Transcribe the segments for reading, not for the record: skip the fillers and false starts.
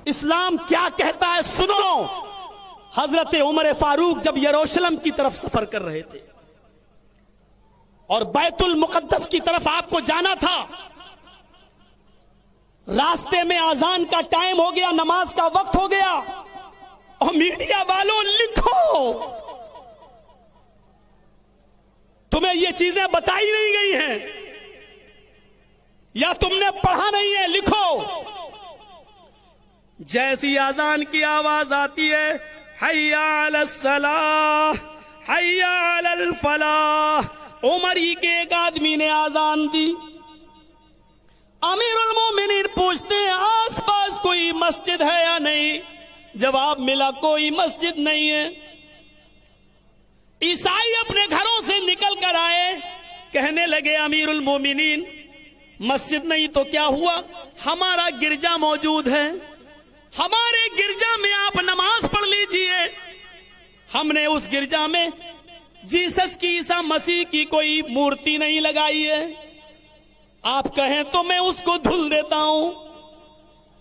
اسلام کیا کہتا ہے سنو. حضرت عمر فاروق جب یروشلم کی طرف سفر کر رہے تھے اور بیت المقدس کی طرف آپ کو جانا تھا، راستے میں اذان کا ٹائم ہو گیا، نماز کا وقت ہو گیا، اور میڈیا والوں لکھو، تمہیں یہ چیزیں بتائی نہیں گئی ہیں یا تم نے پڑھا نہیں ہے، لکھو. جیسی اذان کی آواز آتی ہے، حی علی الصلاح حی علی الفلاح، عمر ہی کے ایک آدمی نے اذان دی. امیر المومنین پوچھتے ہیں آس پاس کوئی مسجد ہے یا نہیں؟ جواب ملا کوئی مسجد نہیں ہے. عیسائی اپنے گھروں سے نکل کر آئے، کہنے لگے امیر المومنین مسجد نہیں تو کیا ہوا، ہمارا گرجا موجود ہے، ہمارے گرجا میں آپ نماز پڑھ لیجئے. ہم نے اس گرجا میں جیسس کی، عیسیٰ مسیح کی کوئی مورتی نہیں لگائی ہے، آپ کہیں تو میں اس کو دھل دیتا ہوں.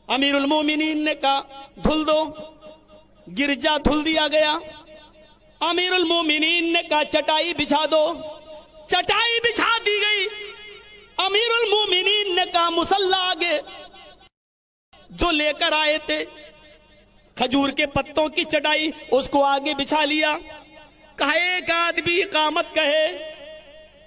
امیر المومنین نے کہا دھل دو. گرجا دھل دیا گیا. امیر المومنین نے کہا چٹائی بچھا دو. چٹائی بچھا دی گئی. امیر المومنین نے کہا مصلی آگے. جو لے کر آئے تھے کھجور کے پتوں کی چٹائی، اس کو آگے بچھا لیا. کہا ایک آدمی اقامت کہے،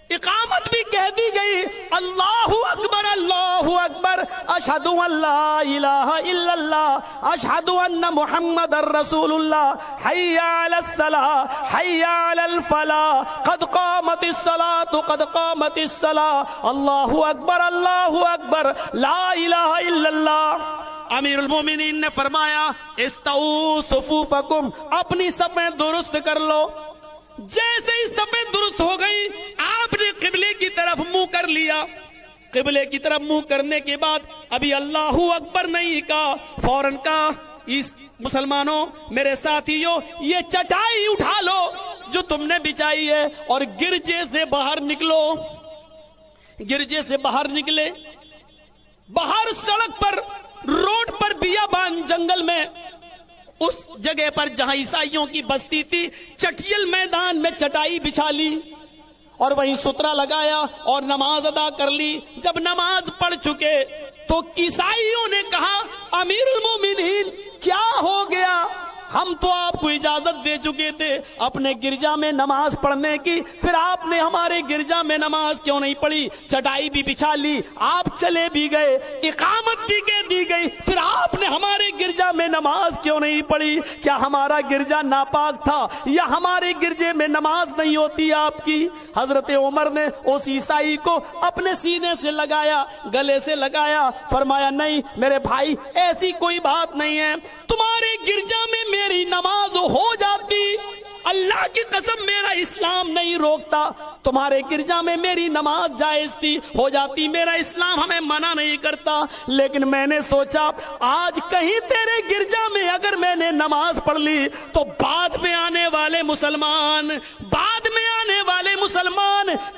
اقامت بھی کہہ دی گئی. اللہ اکبر اللہ اکبر، اشہد ان لا الہ الا اللہ، اشہد ان محمد رسول اللہ، حی علی الصلاۃ حی علی الفلاح، قد قامت الصلاۃ قد قامت الصلاۃ، اللہ اکبر لا الہ الا اللہ. امیر المومنین نے فرمایا استووا صفوفکم، اپنی صفیں درست کر لو. جیسے ہی صفیں درست ہو گئی، آپ نے قبلے کی طرف منہ کر لیا. قبلے کی طرف منہ کرنے کے بعد ابھی اللہ اکبر نہیں کہا، فوراً کہا اس مسلمانوں میرے ساتھیوں یہ چٹائی اٹھا لو جو تم نے بچھائی ہے اور گرجے سے باہر نکلو. گرجے سے باہر نکلے. باہر سڑک پر، روڈ پر، بیابان جنگل میں، اس جگہ پر جہاں عیسائیوں کی بستی تھی، چٹیل میدان میں چٹائی بچھا لی اور وہیں سترہ لگایا اور نماز ادا کر لی. جب نماز پڑھ چکے تو عیسائیوں نے کہا امیر المومنین کیا ہو گیا، ہم تو آپ کو اجازت دے چکے تھے اپنے گرجا میں نماز پڑھنے کی، پھر آپ نے ہمارے گرجا میں نماز کیوں نہیں پڑھی؟ چٹائی بھی بچھا لی، آپ چلے بھی گئے، اقامت بھی کہہ دی گئی، پھر آپ نے ہمارے گرجا میں نماز کیوں نہیں پڑھی؟ کیا ہمارا گرجا ناپاک تھا یا ہمارے گرجے میں نماز نہیں ہوتی آپ کی؟ حضرت عمر نے اس عیسائی کو اپنے سینے سے لگایا، گلے سے لگایا، فرمایا نہیں میرے بھائی ایسی کوئی بات نہیں ہے، تمہارے گرجا میں میری نماز ہو جاتی، اللہ کی قسم میرا اسلام نہیں روکتا، تمہارے گرجا میں میری نماز جائز تھی، ہو جاتی، میرا اسلام ہمیں منع نہیں کرتا، لیکن میں نے سوچا آج کہیں تیرے گرجا میں اگر میں نے نماز پڑھ لی تو بعد میں آنے والے مسلمان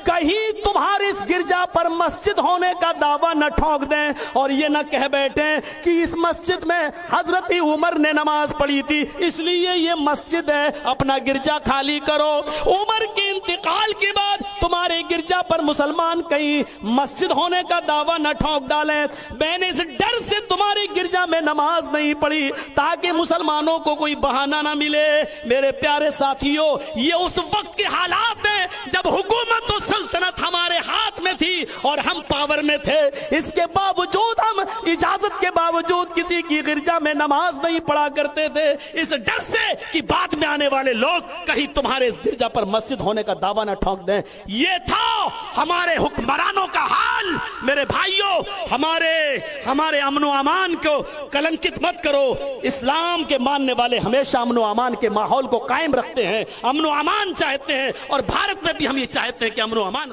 کہیں تمہارے اس گرجا پر مسجد ہونے کا دعویٰ نہ ٹھونک دیں اور یہ نہ کہہ بیٹھیں کہ اس مسجد میں حضرت عمر نے نماز پڑھی تھی اس لیے یہ مسجد ہے، اپنا گرجا خالی کرو. عمر کے انتقال کے بعد تمہارے گرجا پر مسلمان کہیں مسجد ہونے کا دعویٰ نہ ٹھونک ڈالیں. میں نے اس ڈر سے تمہارے گرجا میں نماز نہیں پڑھی تاکہ مسلمانوں کو کوئی بہانہ نہ ملے. میرے پیارے ساتھیوں، یہ اس وقت کے حالات ہیں جب حکومت و سلطنت ہمارے ہاتھ میں تھی اور ہم پاور میں تھے. اس کے باوجود ہم اجازت کے باوجود کسی کی گرجا میں نماز نہیں پڑھا کرتے تھے، اس ڈر سے کہ بعد میں آنے والے لوگ کہیں تمہارے اس گرجا پر مسجد ہونے کا دعویٰ نہ ٹھونک دیں. یہ تھا ہمارے حکمرانوں کا حال. میرے بھائیوں، ہمارے امن و امان کو کلنکت مت کرو. اسلام کے ماننے والے ہمیشہ امن و امان کے ماحول کو قائم رکھتے ہیں، امن و امان چاہتے ہیں، اور بھارت میں بھی ہم یہ چاہتے ہیں کہ امن و امان